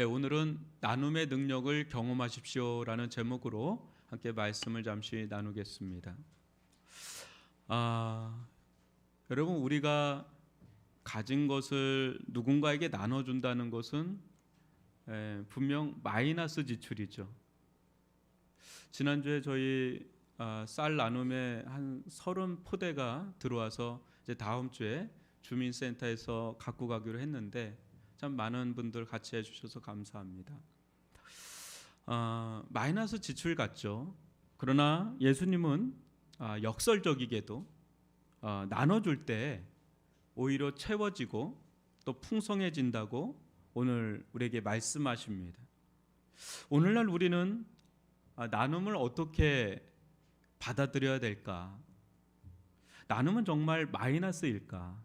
오늘은 나눔의 능력을 경험하십시오라는 제목으로 함께 말씀을 잠시 나누겠습니다. 여러분, 우리가 가진 것을 누군가에게 나눠준다는 것은 분명 마이너스 지출이죠. 지난주에 저희 쌀 나눔에 한 30포대가 들어와서 이제 다음 주에 주민센터에서 갖고 가기로 했는데 참 많은 분들 같이 해주셔서 감사합니다. 마이너스 지출 같죠. 그러나 예수님은 역설적이게도 나눠줄 때 오히려 채워지고 또 풍성해진다고 오늘 우리에게 말씀하십니다. 오늘날 우리는 나눔을 어떻게 받아들여야 될까? 나눔은 정말 마이너스일까?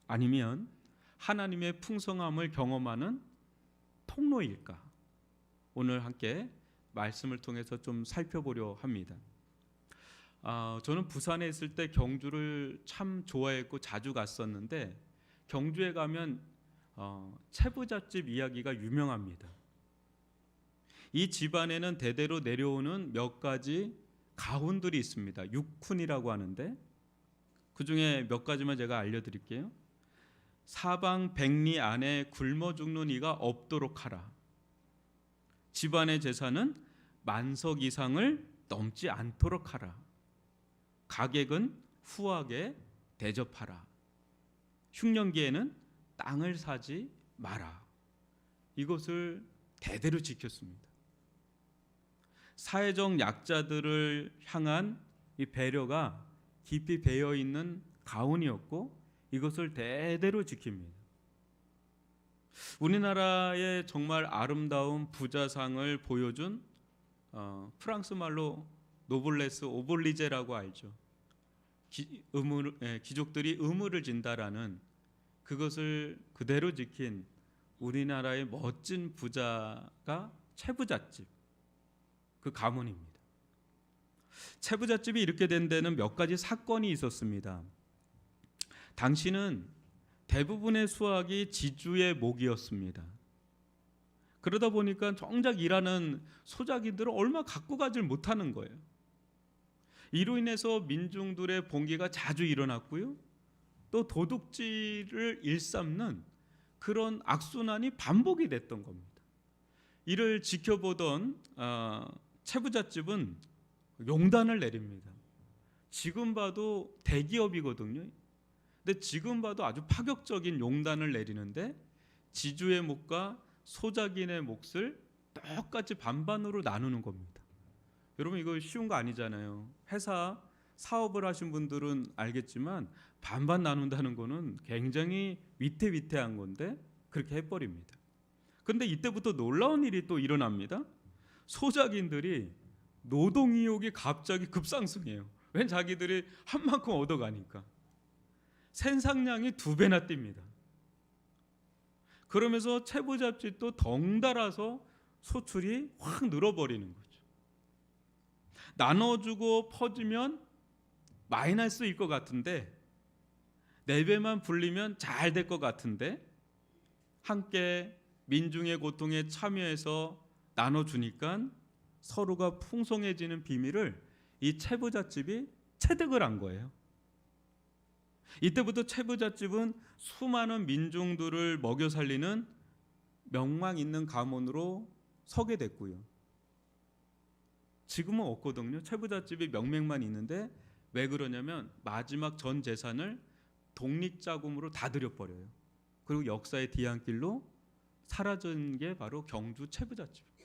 아니면 하나님의 풍성함을 경험하는 통로일까? 오늘 함께 말씀을 통해서 좀 살펴보려 합니다. 저는 부산에 있을 때 경주를 참 좋아했고 자주 갔었는데 경주에 가면 채부잣집 이야기가 유명합니다. 이 집안에는 대대로 내려오는 몇 가지 가훈들이 있습니다. 육훈이라고 하는데 그 중에 몇 가지만 제가 알려드릴게요. 사방 백리 안에 굶어 죽는 이가 없도록 하라. 집안의 재산은 만석 이상을 넘지 않도록 하라. 가객은 후하게 대접하라. 흉년기에는 땅을 사지 마라. 이것을 대대로 지켰습니다. 사회적 약자들을 향한 이 배려가 깊이 배어 있는 가훈이었고 이것을 대대로 지킵니다. 우리나라의 정말 아름다운 부자상을 보여준 프랑스 말로 노블레스 오블리제라고 알죠. 귀족들이 의무를 진다라는 그것을 그대로 지킨 우리나라의 멋진 부자가 채부잣집, 그 가문입니다. 채부잣집이 이렇게 된 데는 몇 가지 사건이 있었습니다. 당시는 대부분의 수확이 지주의 목이었습니다. 그러다 보니까 정작 일하는 소작이들은 얼마 갖고 가질 못하는 거예요. 이로 인해서 민중들의 봉기가 자주 일어났고요. 또 도둑질을 일삼는 그런 악순환이 반복이 됐던 겁니다. 이를 지켜보던 채부잣집은 용단을 내립니다. 지금 봐도 대기업이거든요. 근데 지금 봐도 아주 파격적인 용단을 내리는데 지주의 몫과 소작인의 몫을 똑같이 반반으로 나누는 겁니다. 여러분, 이거 쉬운 거 아니잖아요. 회사 사업을 하신 분들은 알겠지만 반반 나눈다는 거는 굉장히 위태위태한 건데 그렇게 해버립니다. 그런데 이때부터 놀라운 일이 또 일어납니다. 소작인들이 노동의욕이 갑자기 급상승해요. 왜? 자기들이 한 만큼 얻어가니까. 생산량이 2배나 뜁니다. 그러면서 채부잣집도 덩달아서 소출이 확 늘어버리는 거죠. 나눠주고 퍼주면 마이너스일 것 같은데 4배만 불리면 잘 될 것 같은데 함께 민중의 고통에 참여해서 나눠주니까 서로가 풍성해지는 비밀을 이 채부잣집이 체득을 한 거예요. 이때부터 채부잣집은 수많은 민중들을 먹여 살리는 명망 있는 가문으로 서게 됐고요. 지금은 없거든요. 채부잣집이 명맥만 있는데 왜 그러냐면 마지막 전 재산을 독립자금으로 다 들여버려요. 그리고 역사의 뒤안길로 사라진 게 바로 경주 채부잣집입니다.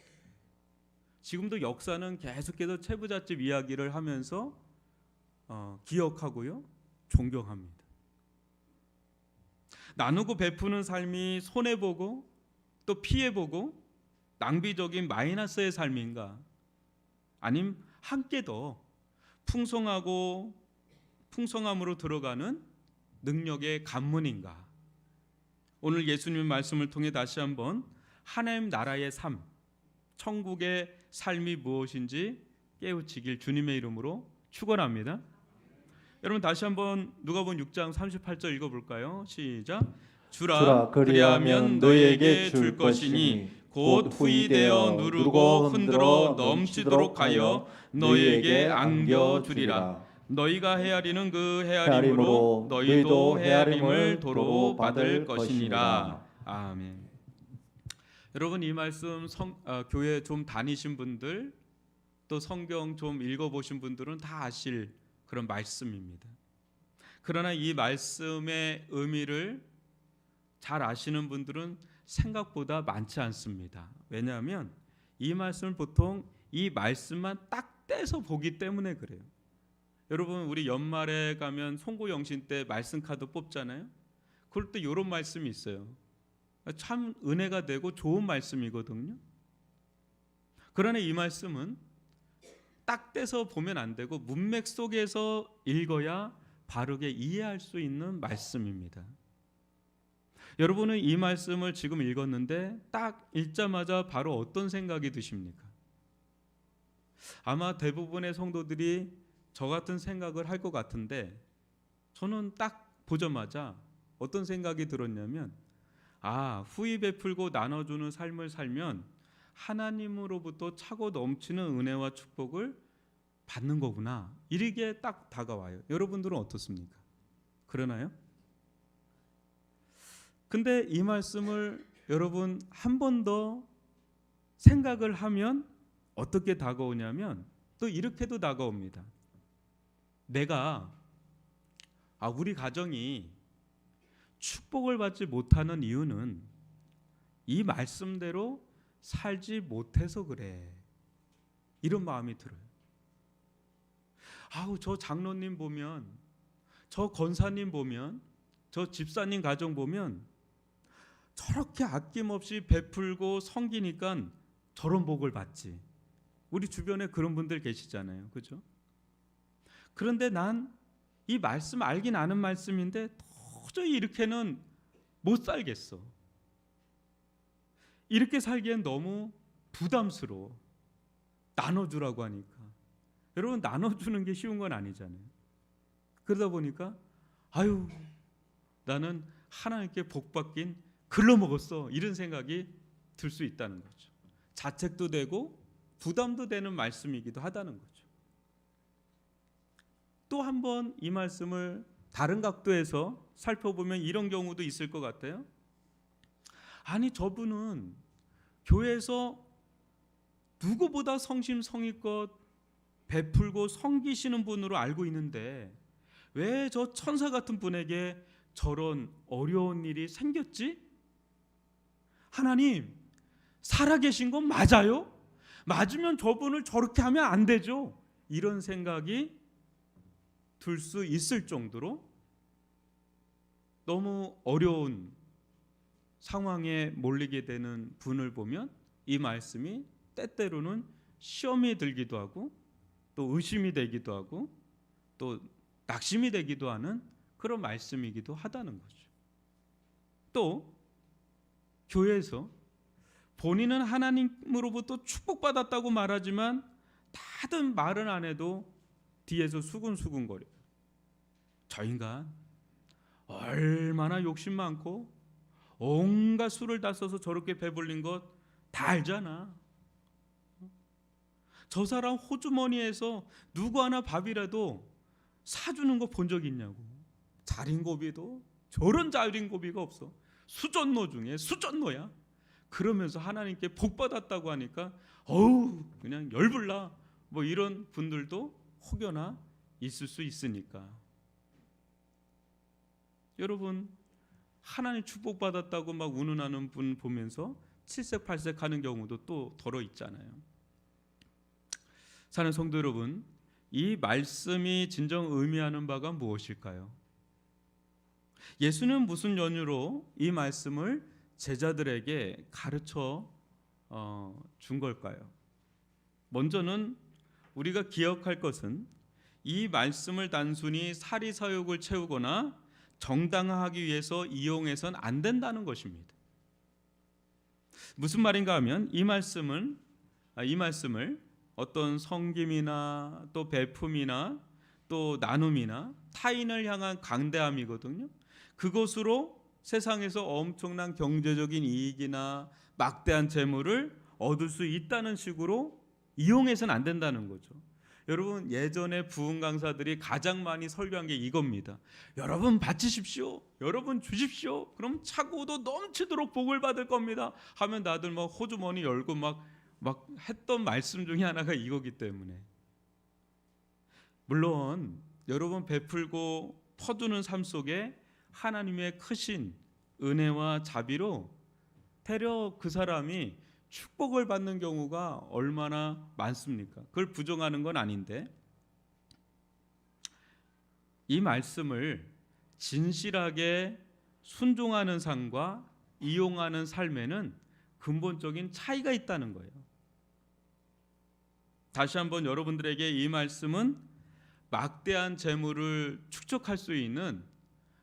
지금도 역사는 계속해서 채부잣집 이야기를 하면서 기억하고요, 존경합니다. 나누고 베푸는 삶이 손해보고 또 피해보고 낭비적인 마이너스의 삶인가? 아님 함께 더 풍성하고 풍성함으로 들어가는 능력의 관문인가? 오늘 예수님의 말씀을 통해 다시 한번 하나님 나라의 삶, 천국의 삶이 무엇인지 깨우치길 주님의 이름으로 축원합니다. 여러분, 다시 한번 누가복음 6장 38절 읽어볼까요? 시작. 주라 그리하면 너희에게 줄 것이니 곧 후이되어 누르고 흔들어 넘치도록 하여 너희에게 안겨주리라. 너희가 헤아리는 그 헤아림으로 너희도 헤아림을 도로 받을 것이니라. 아멘. 여러분, 이 말씀 교회 좀 다니신 분들, 또 성경 좀 읽어보신 분들은 다 아실 그런 말씀입니다. 그러나 이 말씀의 의미를 잘 아시는 분들은 생각보다 많지 않습니다. 왜냐하면 이 말씀을 보통 이 말씀만 딱 떼서 보기 때문에 그래요. 여러분, 우리 연말에 가면 송구영신 때 말씀 카드 뽑잖아요. 그럴 때 이런 말씀이 있어요. 참 은혜가 되고 좋은 말씀이거든요. 그러나 이 말씀은 딱 떼서 보면 안 되고 문맥 속에서 읽어야 바르게 이해할 수 있는 말씀입니다. 여러분은 이 말씀을 지금 읽었는데 딱 읽자마자 바로 어떤 생각이 드십니까? 아마 대부분의 성도들이 저 같은 생각을 할 것 같은데, 저는 딱 보자마자 어떤 생각이 들었냐면, 후히 베풀고 나눠주는 삶을 살면 하나님으로부터 차고 넘치는 은혜와 축복을 받는 거구나, 이렇게 딱 다가와요. 여러분들은 어떻습니까? 그러나요? 근데 이 말씀을 여러분 한 번 더 생각을 하면 어떻게 다가오냐면 또 이렇게도 다가옵니다. 내가 우리 가정이 축복을 받지 못하는 이유는 이 말씀대로 살지 못해서 그래, 이런 마음이 들어요. 저 장로님 보면, 저 권사님 보면, 저 집사님 가정 보면 저렇게 아낌없이 베풀고 섬기니까 저런 복을 받지. 우리 주변에 그런 분들 계시잖아요, 그렇죠? 그런데 난 이 말씀 알긴 아는 말씀인데 도저히 이렇게는 못 살겠어. 이렇게 살기엔 너무 부담스러워. 나눠주라고 하니까. 여러분, 나눠주는 게 쉬운 건 아니잖아요. 그러다 보니까 나는 하나님께 복 받긴 글러먹었어, 이런 생각이 들 수 있다는 거죠. 자책도 되고 부담도 되는 말씀이기도 하다는 거죠. 또 한 번 이 말씀을 다른 각도에서 살펴보면 이런 경우도 있을 것 같아요. 저분은 교회에서 누구보다 성심성의껏 베풀고 섬기시는 분으로 알고 있는데 왜 저 천사 같은 분에게 저런 어려운 일이 생겼지? 하나님, 살아계신 건 맞아요? 맞으면 저분을 저렇게 하면 안 되죠. 이런 생각이 들 수 있을 정도로 너무 어려운 상황에 몰리게 되는 분을 보면 이 말씀이 때때로는 시험이 들기도 하고 또 의심이 되기도 하고 또 낙심이 되기도 하는 그런 말씀이기도 하다는 거죠. 또 교회에서 본인은 하나님으로부터 축복받았다고 말하지만 다들 말은 안 해도 뒤에서 수근수근거려요. 저 인간 얼마나 욕심 많고 온갖 수를 다 써서 저렇게 배불린 것 다 알잖아. 저 사람 호주머니에서 누구 하나 밥이라도 사주는 거 본 적 있냐고. 자린고비도 저런 자린고비가 없어. 수전노 중에 수전노야. 그러면서 하나님께 복 받았다고 하니까 그냥 열불나, 이런 분들도 혹여나 있을 수 있으니까. 여러분, 하나님 축복받았다고 막 운운하는 분 보면서 칠색팔색 하는 경우도 또 더러 있잖아요. 사는 성도 여러분, 이 말씀이 진정 의미하는 바가 무엇일까요? 예수는 무슨 연유로 이 말씀을 제자들에게 가르쳐 준 걸까요? 먼저는 우리가 기억할 것은 이 말씀을 단순히 사리사욕을 채우거나 정당화하기 위해서 이용해서는 안 된다는 것입니다. 무슨 말인가 하면 이 말씀을 어떤 섬김이나 또 베품이나 또 나눔이나 타인을 향한 강대함이거든요. 그것으로 세상에서 엄청난 경제적인 이익이나 막대한 재물을 얻을 수 있다는 식으로 이용해서는 안 된다는 거죠. 여러분, 예전에 부흥 강사들이 가장 많이 설교한 게 이겁니다. 여러분 바치십시오. 여러분 주십시오. 그럼 차고도 넘치도록 복을 받을 겁니다. 하면 다들 막 호주머니 열고 막 했던 말씀 중에 하나가 이거기 때문에. 물론 여러분 베풀고 퍼주는 삶 속에 하나님의 크신 은혜와 자비로 되려 그 사람이 축복을 받는 경우가 얼마나 많습니까? 그걸 부정하는 건 아닌데, 이 말씀을 진실하게 순종하는 삶과 이용하는 삶에는 근본적인 차이가 있다는 거예요. 다시 한번 여러분들에게 이 말씀은 막대한 재물을 축적할 수 있는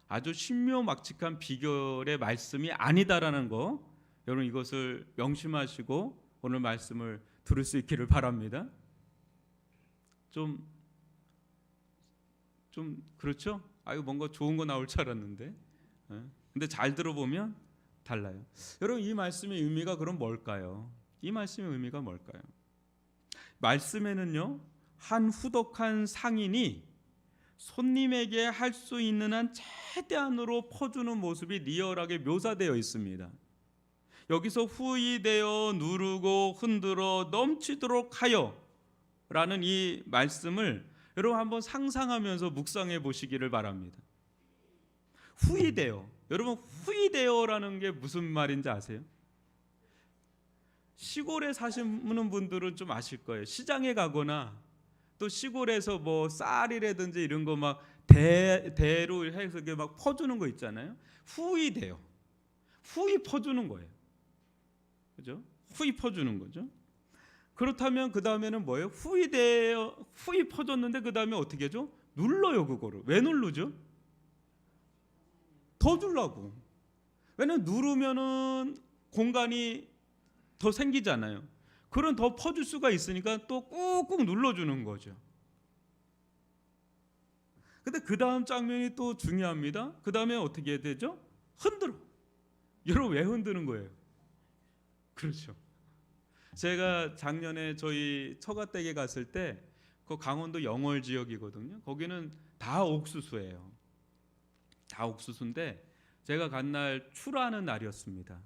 아주 신묘막측한 비결의 말씀이 아니다라는 거, 여러분 이것을 명심하시고 오늘 말씀을 들을 수 있기를 바랍니다. 좀 그렇죠? 이거 뭔가 좋은 거 나올 줄 알았는데, 근데 잘 들어보면 달라요. 여러분, 이 말씀의 의미가 그럼 뭘까요? 이 말씀의 의미가 뭘까요? 말씀에는요, 한 후덕한 상인이 손님에게 할 수 있는 한 최대한으로 퍼주는 모습이 리얼하게 묘사되어 있습니다. 여기서 후이되어 누르고 흔들어 넘치도록 하여 라는 이 말씀을 여러분 한번 상상하면서 묵상해 보시기를 바랍니다. 후이되어, 여러분 후이되어라는 게 무슨 말인지 아세요? 시골에 사시는 분들은 좀 아실 거예요. 시장에 가거나 또 시골에서 뭐 쌀이라든지 이런 거 막 대로 해서 이렇게 막 퍼주는 거 있잖아요. 후이되어, 후이 퍼주는 거예요. 그죠? 후이 퍼주는 거죠. 그렇다면 그 다음에는 뭐예요? 후이 퍼줬는데 그 다음에 어떻게 하죠? 눌러요. 그거를 왜 누르죠? 더 주려고. 왜냐면 누르면은 공간이 더 생기잖아요. 그런 더 퍼줄 수가 있으니까 또 꾹꾹 눌러주는 거죠. 근데 그 다음 장면이 또 중요합니다. 그 다음에 어떻게 해야 되죠? 흔들어. 여러분 왜 흔드는 거예요? 그렇죠. 제가 작년에 저희 처가댁에 갔을 때 그 강원도 영월 지역이거든요. 거기는 다 옥수수예요. 다 옥수수인데 제가 간 날 출하하는 날이었습니다.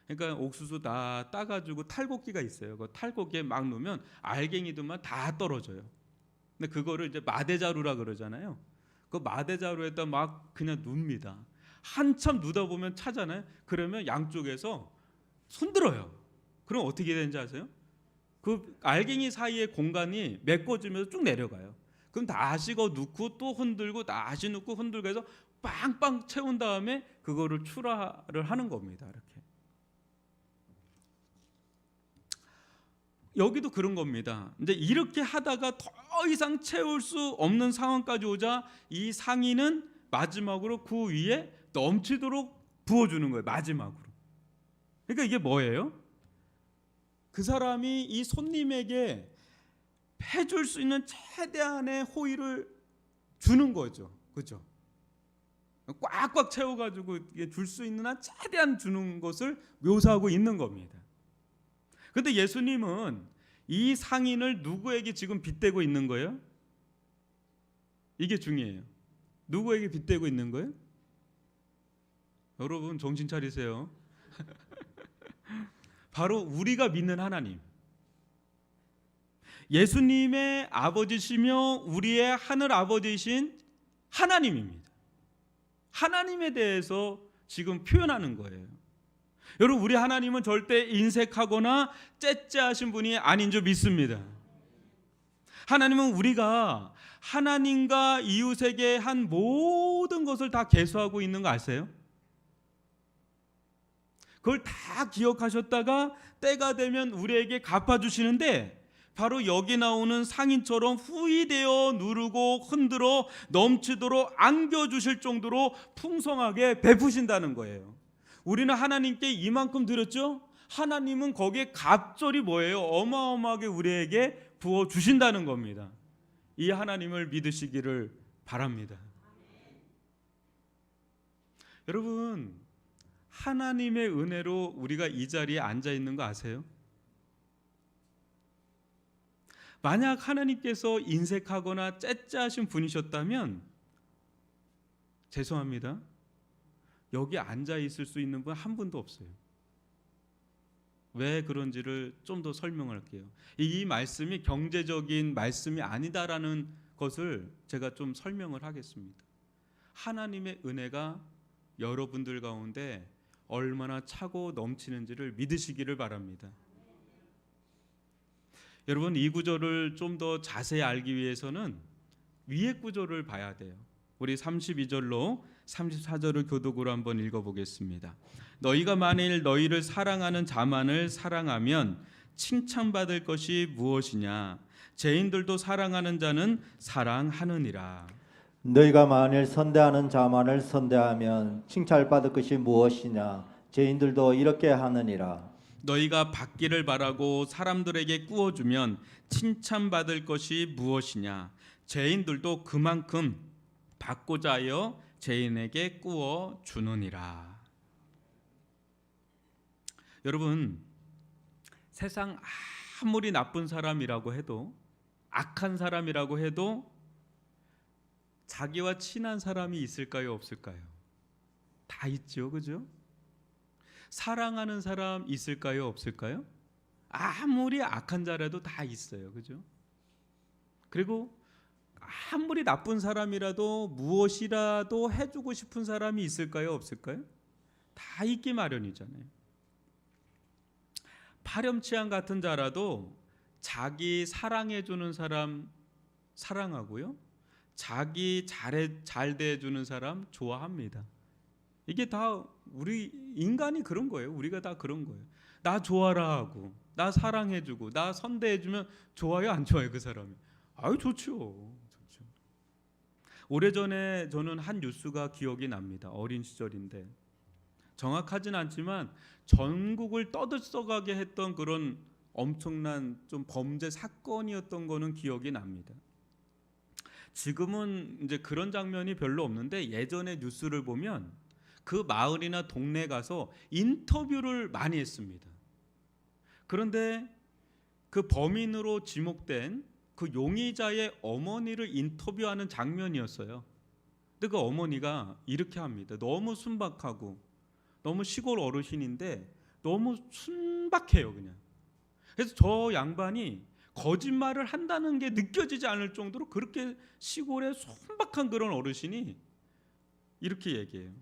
그러니까 옥수수 다 따가지고 탈곡기가 있어요. 그 탈곡기에 막 넣으면 알갱이들만 다 떨어져요. 근데 그거를 이제 마대자루라 그러잖아요. 그 마대자루에다 막 그냥 눕니다. 한참 누다 보면 차잖아요. 그러면 양쪽에서 손들어요. 그럼 어떻게 되는지 아세요? 그 알갱이 사이의 공간이 메꿔지면서 쭉 내려가요. 그럼 다시 넣고 또 흔들고 다시 넣고 흔들고 해서 빵빵 채운 다음에 그거를 출하를 하는 겁니다. 이렇게. 여기도 그런 겁니다. 이제 이렇게 하다가 더 이상 채울 수 없는 상황까지 오자 이 상인은 마지막으로 그 위에 넘치도록 부어주는 거예요. 마지막으로. 그러니까 이게 뭐예요? 그 사람이 이 손님에게 해줄 수 있는 최대한의 호의를 주는 거죠. 그렇죠? 꽉꽉 채워가지고 줄 수 있는 한 최대한 주는 것을 묘사하고 있는 겁니다. 그런데 예수님은 이 상인을 누구에게 지금 빗대고 있는 거예요? 이게 중요해요. 누구에게 빗대고 있는 거예요? 여러분 정신 차리세요. 바로 우리가 믿는 하나님, 예수님의 아버지시며 우리의 하늘 아버지이신 하나님입니다. 하나님에 대해서 지금 표현하는 거예요. 여러분 우리 하나님은 절대 인색하거나 째째하신 분이 아닌 줄 믿습니다. 하나님은 우리가 하나님과 이웃에게 한 모든 것을 다 계수하고 있는 거 아세요? 그걸 다 기억하셨다가 때가 되면 우리에게 갚아주시는데 바로 여기 나오는 상인처럼 후이되어 누르고 흔들어 넘치도록 안겨주실 정도로 풍성하게 베푸신다는 거예요. 우리는 하나님께 이만큼 드렸죠? 하나님은 거기에 갑절이 뭐예요? 어마어마하게 우리에게 부어주신다는 겁니다. 이 하나님을 믿으시기를 바랍니다. 여러분 하나님의 은혜로 우리가 이 자리에 앉아 있는 거 아세요? 만약 하나님께서 인색하거나 째짜하신 분이셨다면 죄송합니다. 여기 앉아 있을 수 있는 분 한 분도 없어요. 왜 그런지를 좀 더 설명할게요. 이 말씀이 경제적인 말씀이 아니다라는 것을 제가 좀 설명을 하겠습니다. 하나님의 은혜가 여러분들 가운데 얼마나 차고 넘치는지를 믿으시기를 바랍니다. 여러분, 이 구절을 좀 더 자세히 알기 위해서는 위의 구절을 봐야 돼요. 우리 32절로 34절을 교독으로 한번 읽어보겠습니다. 너희가 만일 너희를 사랑하는 자만을 사랑하면 칭찬받을 것이 무엇이냐? 죄인들도 사랑하는 자는 사랑하느니라. 너희가 만일 선대하는 자만을 선대하면 칭찬받을 것이 무엇이냐? 죄인들도 이렇게 하느니라. 너희가 받기를 바라고 사람들에게 꾸어주면 칭찬받을 것이 무엇이냐? 죄인들도 그만큼 받고자 하여 죄인에게 꾸어 주느니라. 여러분, 세상 아무리 나쁜 사람이라고 해도, 악한 사람이라고 해도 자기와 친한 사람이 있을까요, 없을까요? 다 있죠, 그죠? 사랑하는 사람 있을까요, 없을까요? 아무리 악한 자라도 다 있어요, 그죠? 그리고 아무리 나쁜 사람이라도 무엇이라도 해주고 싶은 사람이 있을까요, 없을까요? 다 있기 마련이잖아요. 파렴치한 같은 자라도 자기 사랑해주는 사람 사랑하고요, 자기 잘 대해주는 사람 좋아합니다. 이게 다 우리 인간이 그런 거예요. 우리가 다 그런 거예요. 나 좋아라 하고, 나 사랑해주고, 나 선대해주면 좋아요, 안 좋아요, 그 사람이? 아유, 좋죠. 오래전에 저는 한 뉴스가 기억이 납니다. 어린 시절인데 정확하진 않지만 전국을 떠들썩하게 했던 그런 엄청난 좀 범죄 사건이었던 거는 기억이 납니다. 지금은 이제 그런 장면이 별로 없는데, 예전에 뉴스를 보면 그 마을이나 동네 가서 인터뷰를 많이 했습니다. 그런데 그 범인으로 지목된 그 용의자의 어머니를 인터뷰하는 장면이었어요. 근데 그 어머니가 이렇게 합니다. 너무 순박하고 너무 시골 어르신인데 너무 순박해요, 그냥. 그래서 저 양반이 거짓말을 한다는 게 느껴지지 않을 정도로 그렇게 시골의 순박한 그런 어르신이 이렇게 얘기해요.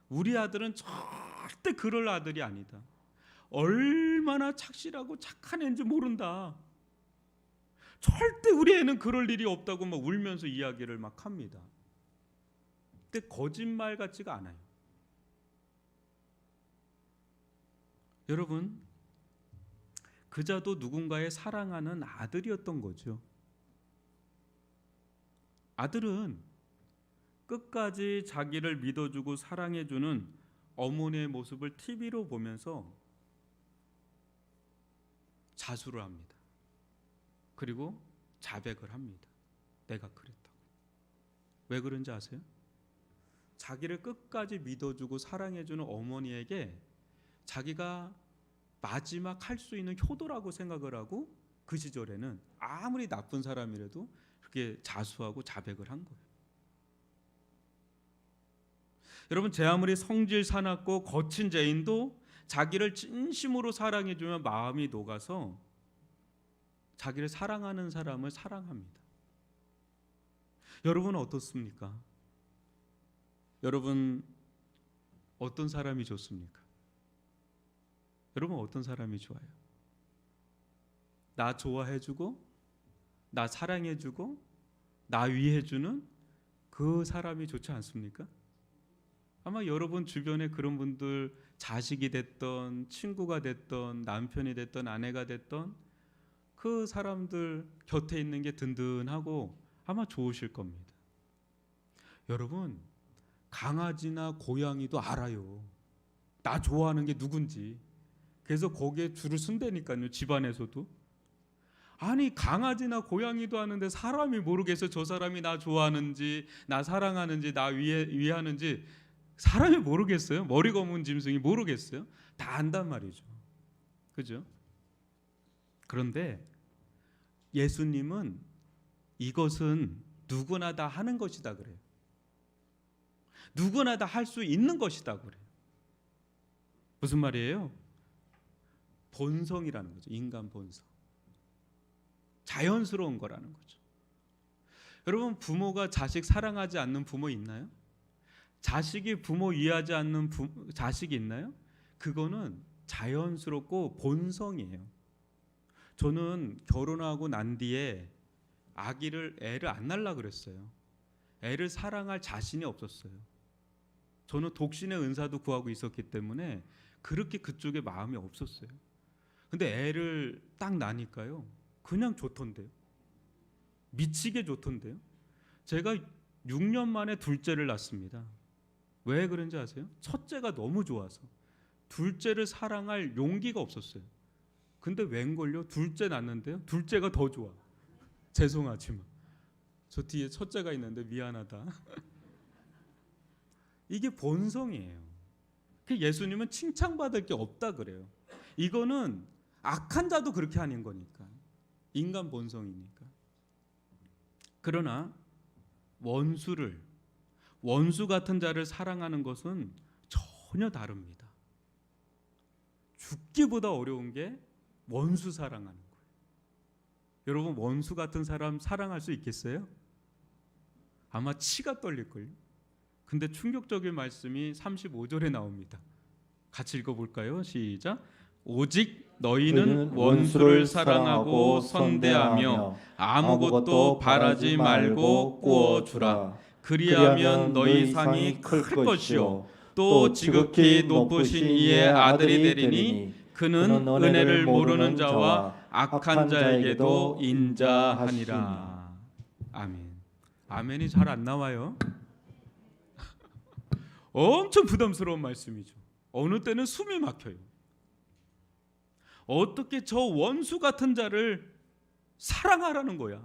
우리 아들은 절대 그럴 아들이 아니다. 얼마나 착실하고 착한 애인지 모른다. 절대 우리 애는 그럴 일이 없다고 막 울면서 이야기를 막 합니다. 근데 거짓말 같지가 않아요. 여러분, 그자도 누군가의 사랑하는 아들이었던 거죠. 아들은 끝까지 자기를 믿어주고 사랑해주는 어머니의 모습을 TV로 보면서 자수를 합니다. 그리고 자백을 합니다. 내가 그랬다고. 왜 그런지 아세요? 자기를 끝까지 믿어주고 사랑해주는 어머니에게 자기가 마지막 할 수 있는 효도라고 생각을 하고, 그 시절에는 아무리 나쁜 사람이라도 그렇게 자수하고 자백을 한 거예요. 여러분, 제 아무리 성질 사납고 거친 죄인도 자기를 진심으로 사랑해주면 마음이 녹아서 자기를 사랑하는 사람을 사랑합니다. 여러분은 어떻습니까? 여러분, 어떤 사람이 좋습니까? 여러분, 어떤 사람이 좋아요? 나 좋아해주고, 나 사랑해주고, 나 위해주는 그 사람이 좋지 않습니까? 아마 여러분 주변에 그런 분들, 자식이 됐던, 친구가 됐던, 남편이 됐던, 아내가 됐던 그 사람들 곁에 있는 게 든든하고 아마 좋으실 겁니다. 여러분, 강아지나 고양이도 알아요. 나 좋아하는 게 누군지. 그래서 거기에 줄을 쓴다니까요, 집안에서도. 아니, 강아지나 고양이도 하는데 사람이 모르겠어. 저 사람이 나 좋아하는지, 나 사랑하는지, 나 위하는지 사람이 모르겠어요? 머리 검은 짐승이 모르겠어요? 다 안단 말이죠. 그죠? 그런데 예수님은 이것은 누구나 다 하는 것이다 그래요. 누구나 다 할 수 있는 것이다 그래요. 무슨 말이에요? 본성이라는 거죠. 인간 본성. 자연스러운 거라는 거죠. 여러분, 부모가 자식 사랑하지 않는 부모 있나요? 자식이 부모 이해하지 않는 자식이 있나요? 그거는 자연스럽고 본성이에요. 저는 결혼하고 난 뒤에 애를 안 낳으려고 그랬어요. 애를 사랑할 자신이 없었어요. 저는 독신의 은사도 구하고 있었기 때문에 그렇게 그쪽에 마음이 없었어요. 근데 애를 딱 낳으니까요, 그냥 좋던데요. 미치게 좋던데요. 제가 6년 만에 둘째를 낳습니다. 왜 그런지 아세요? 첫째가 너무 좋아서. 둘째를 사랑할 용기가 없었어요. 근데 웬걸요? 둘째 낳는데요, 둘째가 더 좋아. 죄송하지만 저 뒤에 첫째가 있는데 미안하다. 이게 본성이에요. 예수님은 칭찬받을 게 없다 그래요. 이거는 악한 자도 그렇게 하는 거니까. 인간 본성이니까. 그러나 원수 같은 자를 사랑하는 것은 전혀 다릅니다. 죽기보다 어려운 게 원수 사랑하는 거예요. 여러분, 원수 같은 사람 사랑할 수 있겠어요? 아마 치가 떨릴걸요. 근데 충격적인 말씀이 35절에 나옵니다. 같이 읽어볼까요? 시작. 오직 너희는 원수를 사랑하고 선대하며 아무것도 바라지 말고 구워주라. 그리하면 너희 상이 클 것이요 또 지극히 높으신 이의 아들이 되리니 그는 은혜를 모르는 자와 악한 자에게도 인자하니라. 아멘. 아멘이 잘 안 나와요. 엄청 부담스러운 말씀이죠. 어느 때는 숨이 막혀요. 어떻게 저 원수 같은 자를 사랑하라는 거야?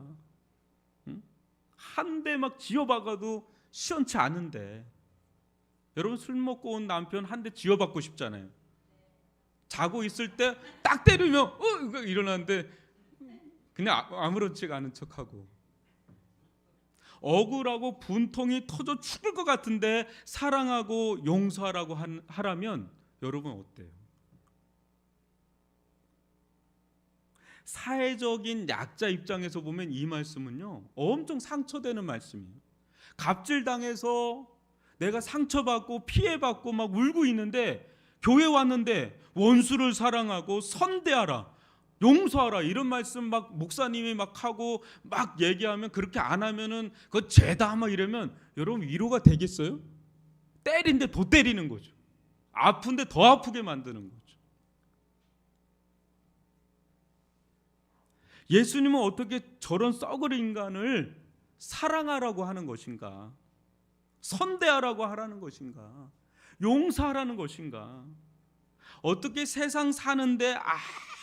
한 대 막 지어박아도 시원치 않은데. 여러분, 술 먹고 온 남편 한 대 지어박고 싶잖아요. 자고 있을 때 딱 때리면 일어나는데 그냥 아무렇지가 않은 척하고, 억울하고 분통이 터져 죽을 것 같은데 사랑하고 용서하라고 하라면 여러분 어때요? 사회적인 약자 입장에서 보면 이 말씀은요, 엄청 상처되는 말씀이에요. 갑질당해서 내가 상처받고 피해받고 막 울고 있는데 교회 왔는데 원수를 사랑하고 선대하라, 용서하라, 이런 말씀 막 목사님이 막 하고 막 얘기하면, 그렇게 안 하면은 그거 죄다 막 이러면 여러분 위로가 되겠어요? 때린데 더 때리는 거죠. 아픈데 더 아프게 만드는 거죠. 예수님은 어떻게 저런 썩을 인간을 사랑하라고 하는 것인가? 선대하라고 하라는 것인가? 용서하라는 것인가? 어떻게 세상 사는데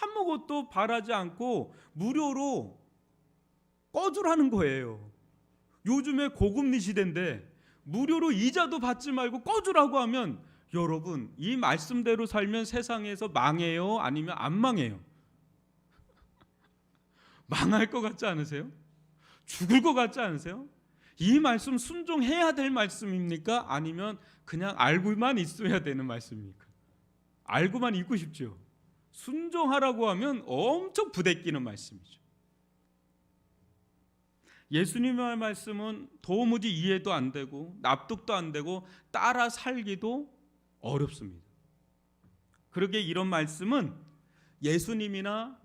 아무것도 바라지 않고 무료로 꺼주라는 거예요. 요즘에 고금리 시대인데 무료로 이자도 받지 말고 꺼주라고 하면, 여러분, 이 말씀대로 살면 세상에서 망해요? 아니면 안 망해요? 망할 것 같지 않으세요? 죽을 것 같지 않으세요? 이 말씀 순종해야 될 말씀입니까? 아니면 그냥 알고만 있어야 되는 말씀입니까? 알고만 있고 싶죠. 순종하라고 하면 엄청 부대끼는 말씀이죠. 예수님의 말씀은 도무지 이해도 안 되고 납득도 안 되고 따라 살기도 어렵습니다. 그러기에 이런 말씀은 예수님이나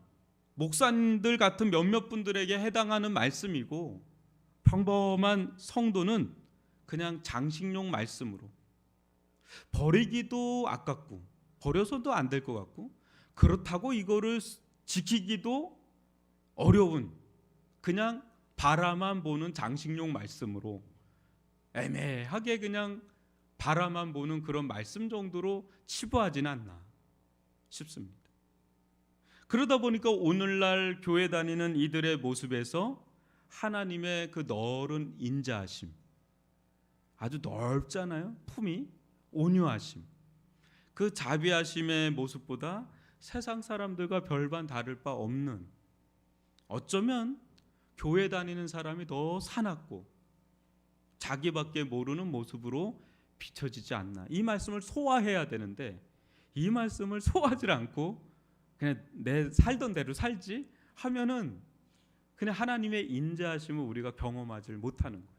목사님들 같은 몇몇 분들에게 해당하는 말씀이고, 평범한 성도는 그냥 장식용 말씀으로, 버리기도 아깝고 버려서도 안 될 것 같고, 그렇다고 이거를 지키기도 어려운, 그냥 바라만 보는 장식용 말씀으로, 애매하게 그냥 바라만 보는 그런 말씀 정도로 치부하지는 않나 싶습니다. 그러다 보니까 오늘날 교회 다니는 이들의 모습에서 하나님의 그 넓은 인자하심, 아주 넓잖아요. 품이 온유하심, 그 자비하심의 모습보다 세상 사람들과 별반 다를 바 없는, 어쩌면 교회 다니는 사람이 더 사납고 자기밖에 모르는 모습으로 비춰지지 않나. 이 말씀을 소화해야 되는데 이 말씀을 소화하지 않고 그냥 내 살던 대로 살지 하면은 그냥 하나님의 인자하심을 우리가 경험하지 못하는 거죠.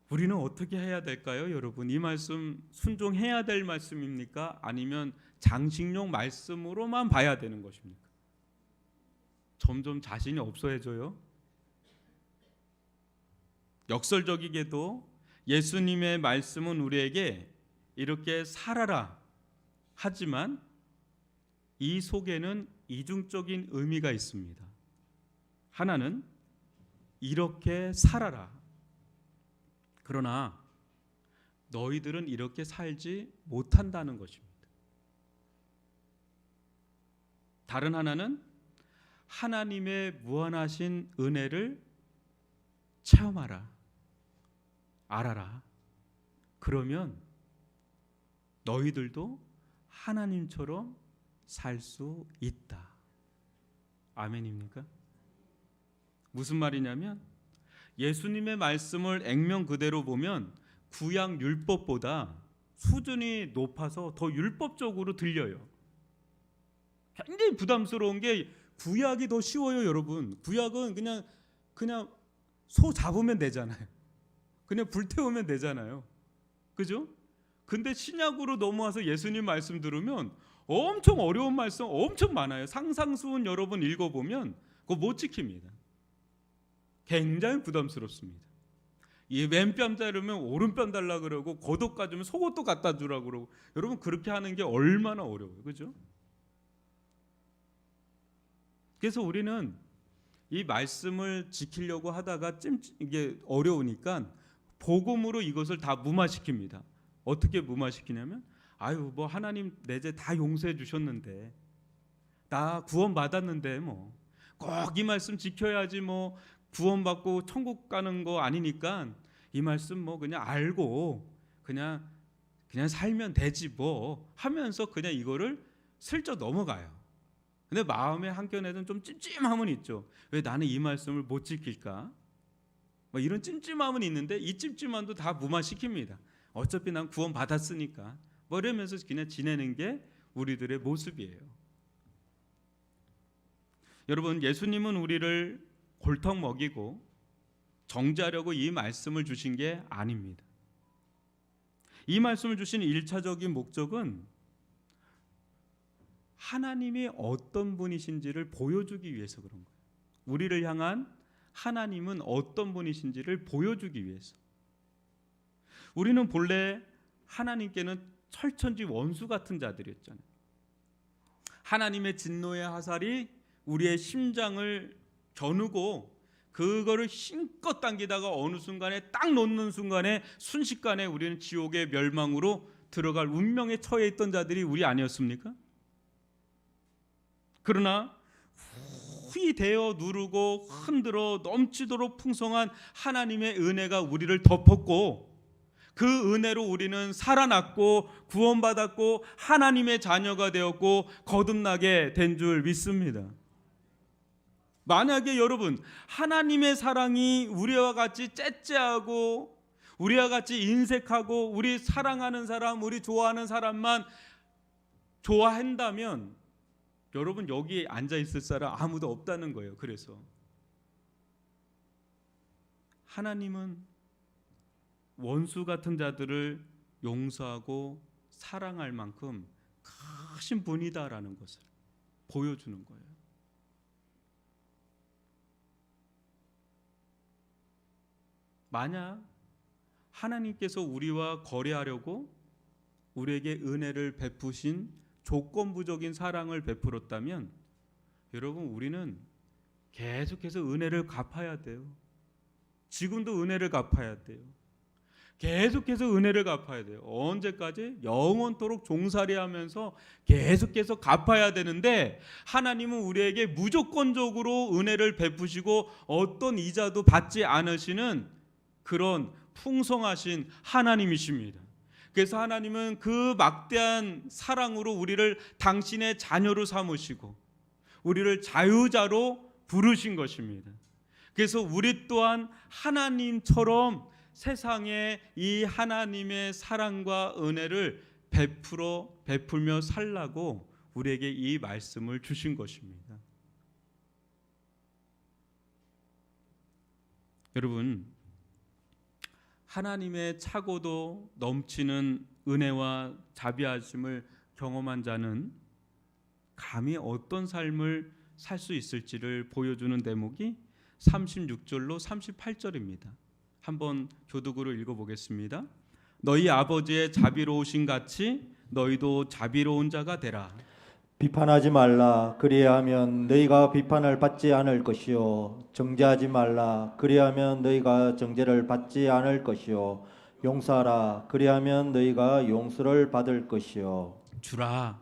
우리는 어떻게 해야 될까요, 여러분? 이 말씀 순종해야 될 말씀입니까? 아니면 장식용 말씀으로만 봐야 되는 것입니까? 점점 자신이 없어져요. 역설적이게도 예수님의 말씀은 우리에게 이렇게 살아라 하지만 이 속에는 이중적인 의미가 있습니다. 하나는 이렇게 살아라. 그러나 너희들은 이렇게 살지 못한다는 것입니다. 다른 하나는 하나님의 무한하신 은혜를 체험하라. 알아라. 그러면 너희들도 하나님처럼 살 수 있다. 아멘입니까? 무슨 말이냐면 예수님의 말씀을 액면 그대로 보면 구약 율법보다 수준이 높아서 더 율법적으로 들려요. 굉장히 부담스러운 게 구약이 더 쉬워요, 여러분. 구약은 그냥 소 잡으면 되잖아요. 그냥 불태우면 되잖아요. 그죠? 근데 신약으로 넘어와서 예수님 말씀 들으면 엄청 어려운 말씀 엄청 많아요. 상상수훈 여러분 읽어보면 그거 못 지킵니다. 굉장히 부담스럽습니다. 이 왼뺨 자르면 오른뺨 달라 그러고 겉옷 가주면 속옷도 갖다 주라고 그러고 여러분 그렇게 하는 게 얼마나 어려워요. 그죠? 그래서 우리는 이 말씀을 지키려고 하다가 이게 어려우니까 복음으로 이것을 다 무마시킵니다. 어떻게 무마시키냐면 아유 뭐 하나님 내 죄 다 용서해 주셨는데 나 구원 받았는데 뭐 꼭 이 말씀 지켜야지 뭐 구원받고 천국 가는 거 아니니까 이 말씀 뭐 그냥 알고 그냥 살면 되지 뭐 하면서 그냥 이거를 슬쩍 넘어가요. 근데 마음의 한켠에는 좀 찜찜함은 있죠. 왜 나는 이 말씀을 못 지킬까? 뭐 이런 찜찜함은 있는데 이 찜찜함도 다 무마시킵니다. 어차피 난 구원 받았으니까 뭐 이러면서 그냥 지내는 게 우리들의 모습이에요. 여러분 예수님은 우리를 골탕 먹이고 정죄하려고 이 말씀을 주신 게 아닙니다. 이 말씀을 주신 1차적인 목적은 하나님이 어떤 분이신지를 보여주기 위해서 그런 거예요. 우리를 향한 하나님은 어떤 분이신지를 보여주기 위해서. 우리는 본래 하나님께는 철천지 원수 같은 자들이었잖아요. 하나님의 진노의 화살이 우리의 심장을 겨누고 그거를 힘껏 당기다가 어느 순간에 딱 놓는 순간에 순식간에 우리는 지옥의 멸망으로 들어갈 운명에 처해 있던 자들이 우리 아니었습니까? 그러나 후히 대어 누르고 흔들어 넘치도록 풍성한 하나님의 은혜가 우리를 덮었고 그 은혜로 우리는 살아났고 구원받았고 하나님의 자녀가 되었고 거듭나게 된 줄 믿습니다. 만약에 여러분 하나님의 사랑이 우리와 같이 째째하고 우리와 같이 인색하고 우리 사랑하는 사람 우리 좋아하는 사람만 좋아한다면 여러분 여기 앉아 있을 사람 아무도 없다는 거예요. 그래서 하나님은 원수 같은 자들을 용서하고 사랑할 만큼 크신 분이다라는 것을 보여주는 거예요. 만약 하나님께서 우리와 거래하려고 우리에게 은혜를 베푸신 조건부적인 사랑을 베풀었다면 여러분 우리는 계속해서 은혜를 갚아야 돼요. 지금도 은혜를 갚아야 돼요. 계속해서 은혜를 갚아야 돼요. 언제까지? 영원토록 종살이하면서 계속해서 갚아야 되는데 하나님은 우리에게 무조건적으로 은혜를 베푸시고 어떤 이자도 받지 않으시는 그런 풍성하신 하나님이십니다. 그래서 하나님은 그 막대한 사랑으로 우리를 당신의 자녀로 삼으시고 우리를 자유자로 부르신 것입니다. 그래서 우리 또한 하나님처럼 세상에 이 하나님의 사랑과 은혜를 베풀며 살라고 우리에게 이 말씀을 주신 것입니다. 여러분, 하나님의 차고도 넘치는 은혜와 자비하심을 경험한 자는 감히 어떤 삶을 살 수 있을지를 보여주는 대목이 36절로 38절입니다. 한번 교독으로 읽어보겠습니다. 너희 아버지의 자비로우신 같이 너희도 자비로운 자가 되라. 비판하지 말라. 그리하면 너희가 비판을 받지 않을 것이요. 정죄하지 말라. 그리하면 너희가 정죄를 받지 않을 것이요. 용서하라. 그리하면 너희가 용서를 받을 것이요. 주라.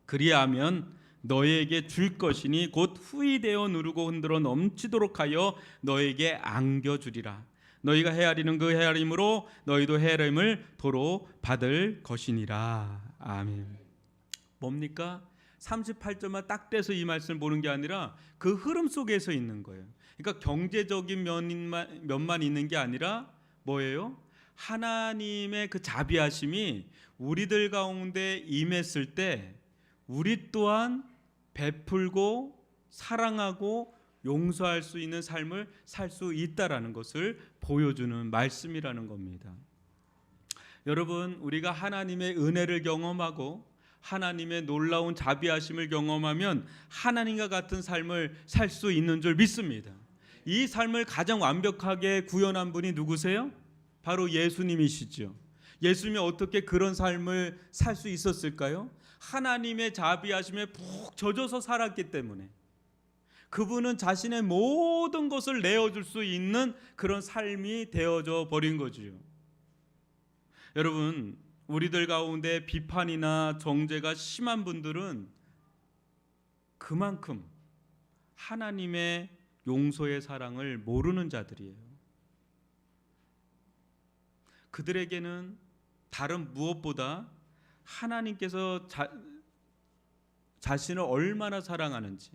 그리하면 너희에게 줄 것이니 곧 후이되어 누르고 흔들어 넘치도록 하여 너희에게 안겨주리라. 너희가 헤아리는 그 헤아림으로 너희도 헤아림을 도로 받을 것이니라. 아멘. 뭡니까? 38절만 딱 떼서 이 말씀을 보는 게 아니라 그 흐름 속에서 있는 거예요. 그러니까 경제적인 면만 있는 게 아니라 뭐예요? 하나님의 그 자비하심이 우리들 가운데 임했을 때 우리 또한 베풀고 사랑하고 용서할 수 있는 삶을 살 수 있다라는 것을 보여주는 말씀이라는 겁니다. 여러분, 우리가 하나님의 은혜를 경험하고 하나님의 놀라운 자비하심을 경험하면 하나님과 같은 삶을 살 수 있는 줄 믿습니다. 이 삶을 가장 완벽하게 구현한 분이 누구세요? 바로 예수님이시죠. 예수님이 어떻게 그런 삶을 살 수 있었을까요? 하나님의 자비하심에 푹 젖어서 살았기 때문에 그분은 자신의 모든 것을 내어줄 수 있는 그런 삶이 되어져 버린 거지요. 여러분, 우리들 가운데 비판이나 정죄가 심한 분들은 그만큼 하나님의 용서의 사랑을 모르는 자들이에요. 그들에게는 다른 무엇보다 하나님께서 자신을 얼마나 사랑하는지,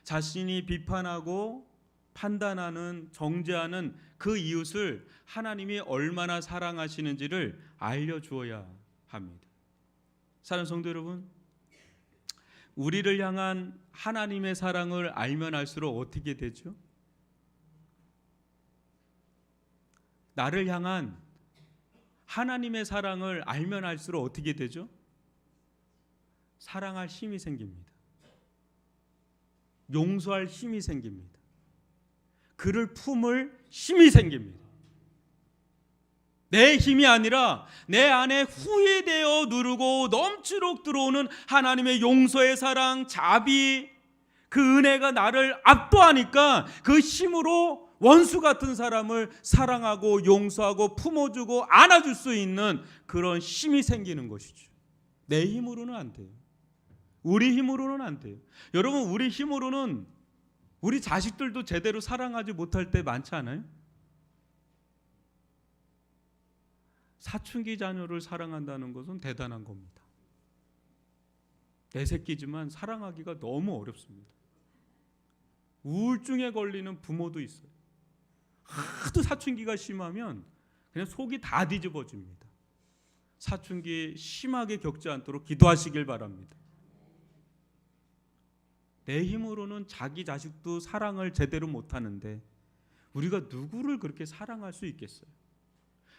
자신이 비판하고 판단하는, 정죄하는 그 이웃을 하나님이 얼마나 사랑하시는지를 알려주어야 합니다. 사랑하는 성도 여러분, 우리를 향한 하나님의 사랑을 알면 알수록 어떻게 되죠? 나를 향한 하나님의 사랑을 알면 알수록 어떻게 되죠? 사랑할 힘이 생깁니다. 용서할 힘이 생깁니다. 그를 품을 힘이 생깁니다. 내 힘이 아니라 내 안에 후회되어 누르고 넘치도록 들어오는 하나님의 용서의 사랑, 자비, 그 은혜가 나를 압도하니까 그 힘으로 원수 같은 사람을 사랑하고 용서하고 품어주고 안아줄 수 있는 그런 힘이 생기는 것이죠. 내 힘으로는 안 돼요. 우리 힘으로는 안 돼요. 여러분, 우리 힘으로는 우리 자식들도 제대로 사랑하지 못할 때 많지 않아요? 사춘기 자녀를 사랑한다는 것은 대단한 겁니다. 내 새끼지만 사랑하기가 너무 어렵습니다. 우울증에 걸리는 부모도 있어요. 하도 사춘기가 심하면 그냥 속이 다 뒤집어집니다. 사춘기 심하게 겪지 않도록 기도하시길 바랍니다. 내 힘으로는 자기 자식도 사랑을 제대로 못하는데 우리가 누구를 그렇게 사랑할 수 있겠어요?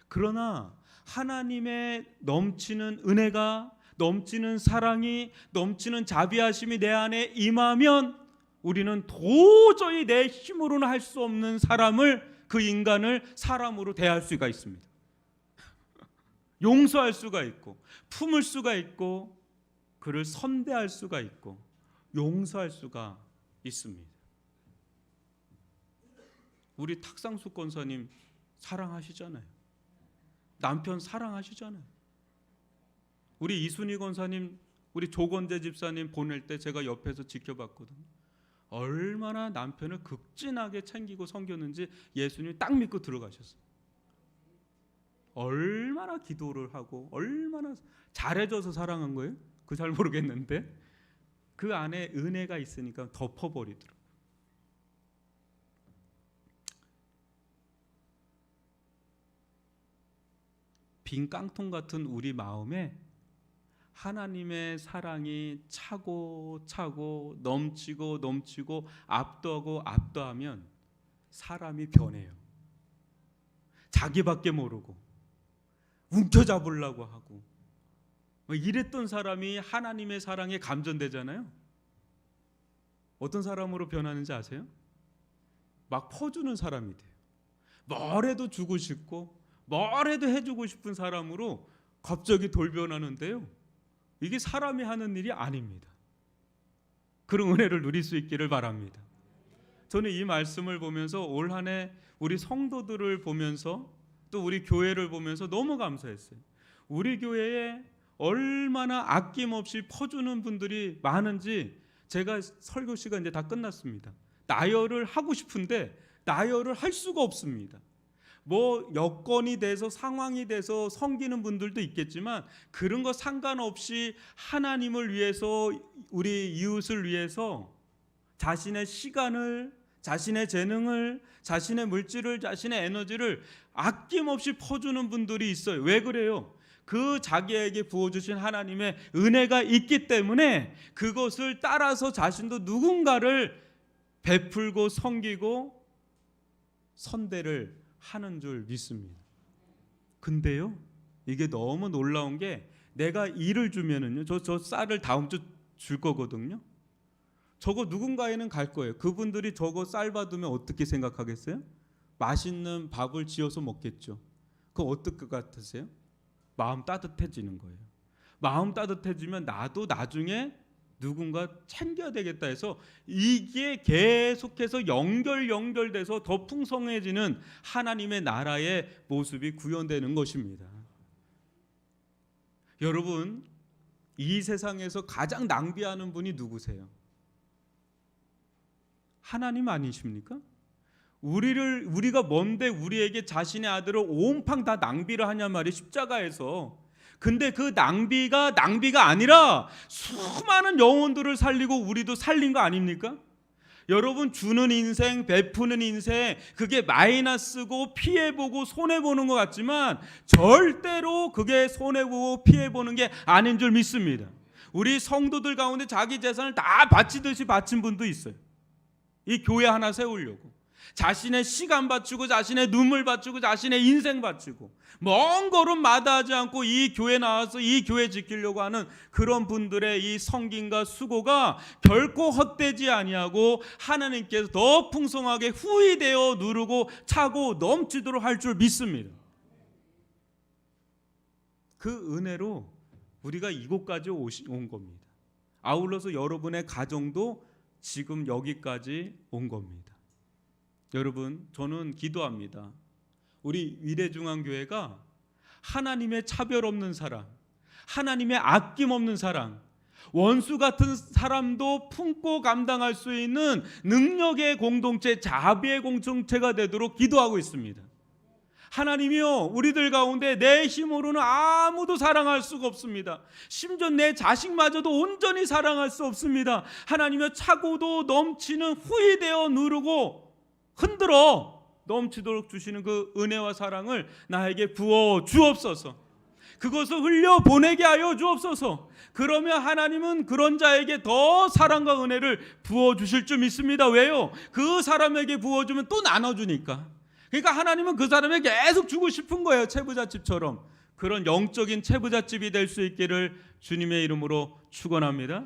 그러나 하나님의 넘치는 은혜가, 넘치는 사랑이, 넘치는 자비하심이 내 안에 임하면 우리는 도저히 내 힘으로는 할 수 없는 사람을, 그 인간을 사람으로 대할 수가 있습니다. 용서할 수가 있고 품을 수가 있고 그를 선대할 수가 있고 용서할 수가 있습니다. 우리 탁상수 권사님 사랑하시잖아요. 남편 사랑하시잖아요. 우리 이순희 권사님, 우리 조건재 집사님 보낼 때 제가 옆에서 지켜봤거든요. 얼마나 남편을 극진하게 챙기고 섬겼는지 예수님이 딱 믿고 들어가셨어요. 얼마나 기도를 하고 얼마나 잘해줘서 사랑한 거예요? 그 잘 모르겠는데 그 안에 은혜가 있으니까 덮어버리더라고요. 빈 깡통 같은 우리 마음에 하나님의 사랑이 차고 차고 넘치고 넘치고 압도하고 압도하면 사람이 변해요. 자기밖에 모르고 움켜잡으려고 하고 이랬던 사람이 하나님의 사랑에 감전되잖아요. 어떤 사람으로 변하는지 아세요? 막 퍼주는 사람이 돼요. 뭘 해도 주고 싶고 뭘 해도 해주고 싶은 사람으로 갑자기 돌변하는데요, 이게 사람이 하는 일이 아닙니다. 그런 은혜를 누릴 수 있기를 바랍니다. 저는 이 말씀을 보면서 올 한 해 우리 성도들을 보면서 또 우리 교회를 보면서 너무 감사했어요. 우리 교회에 얼마나 아낌없이 퍼주는 분들이 많은지 제가 설교 시간 이제 다 끝났습니다. 나열을 하고 싶은데 나열을 할 수가 없습니다. 뭐 여건이 돼서 상황이 돼서 섬기는 분들도 있겠지만 그런 거 상관없이 하나님을 위해서 우리 이웃을 위해서 자신의 시간을, 자신의 재능을, 자신의 물질을, 자신의 에너지를 아낌없이 퍼주는 분들이 있어요. 왜 그래요? 그 자기에게 부어주신 하나님의 은혜가 있기 때문에 그것을 따라서 자신도 누군가를 베풀고 섬기고 선대를 하는 줄 믿습니다. 근데요, 이게 너무 놀라운 게 내가 일을 주면은요, 저 쌀을 다음 주 줄 거거든요. 저거 누군가에는 갈 거예요. 그분들이 저거 쌀 받으면 어떻게 생각하겠어요? 맛있는 밥을 지어서 먹겠죠. 그거 어떨 것 같으세요? 마음 따뜻해지는 거예요. 마음 따뜻해지면 나도 나중에 누군가 챙겨야 되겠다 해서 이게 계속해서 연결돼서 더 풍성해지는 하나님의 나라의 모습이 구현되는 것입니다. 여러분, 이 세상에서 가장 낭비하는 분이 누구세요? 하나님 아니십니까? 우리가 뭔데 우리에게 자신의 아들을 온팡 다 낭비를 하냐 말이에요, 십자가에서. 근데 그 낭비가 아니라 수많은 영혼들을 살리고 우리도 살린 거 아닙니까? 여러분, 주는 인생, 베푸는 인생, 그게 마이너스고 피해보고 손해보는 것 같지만 절대로 그게 손해보고 피해보는 게 아닌 줄 믿습니다. 우리 성도들 가운데 자기 재산을 다 바치듯이 바친 분도 있어요. 이 교회 하나 세우려고 자신의 시간 바치고 자신의 눈물 바치고 자신의 인생 바치고 먼 걸음 마다하지 않고 이 교회 나와서 이 교회 지키려고 하는 그런 분들의 이 성김과 수고가 결코 헛되지 아니하고 하나님께서 더 풍성하게 후히되어 누르고 차고 넘치도록 할 줄 믿습니다. 그 은혜로 우리가 이곳까지 온 겁니다. 아울러서 여러분의 가정도 지금 여기까지 온 겁니다. 여러분, 저는 기도합니다. 우리 위례중앙교회가 하나님의 차별 없는 사랑, 하나님의 아낌 없는 사랑, 원수 같은 사람도 품고 감당할 수 있는 능력의 공동체, 자비의 공동체가 되도록 기도하고 있습니다. 하나님이요, 우리들 가운데 내 힘으로는 아무도 사랑할 수가 없습니다. 심지어 내 자식마저도 온전히 사랑할 수 없습니다. 하나님이요, 차고도 넘치는 후히되어 누르고 흔들어 넘치도록 주시는 그 은혜와 사랑을 나에게 부어 주옵소서. 그것을 흘려 보내게 하여 주옵소서. 그러면 하나님은 그런 자에게 더 사랑과 은혜를 부어 주실 줄 믿습니다. 왜요? 그 사람에게 부어주면 또 나눠주니까. 그러니까 하나님은 그 사람에게 계속 주고 싶은 거예요. 채부잣집처럼. 그런 영적인 채부잣집이 될 수 있기를 주님의 이름으로 축원합니다.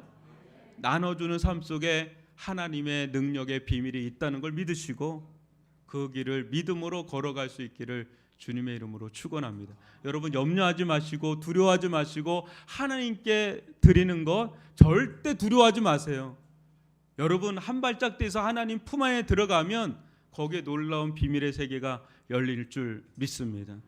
나눠주는 삶 속에 하나님의 능력의 비밀이 있다는 걸 믿으시고 그 길을 믿음으로 걸어갈 수 있기를 주님의 이름으로 축원합니다. 여러분, 염려하지 마시고 두려워하지 마시고 하나님께 드리는 것 절대 두려워하지 마세요. 여러분, 한 발짝 떼서 하나님 품 안에 들어가면 거기에 놀라운 비밀의 세계가 열릴 줄 믿습니다.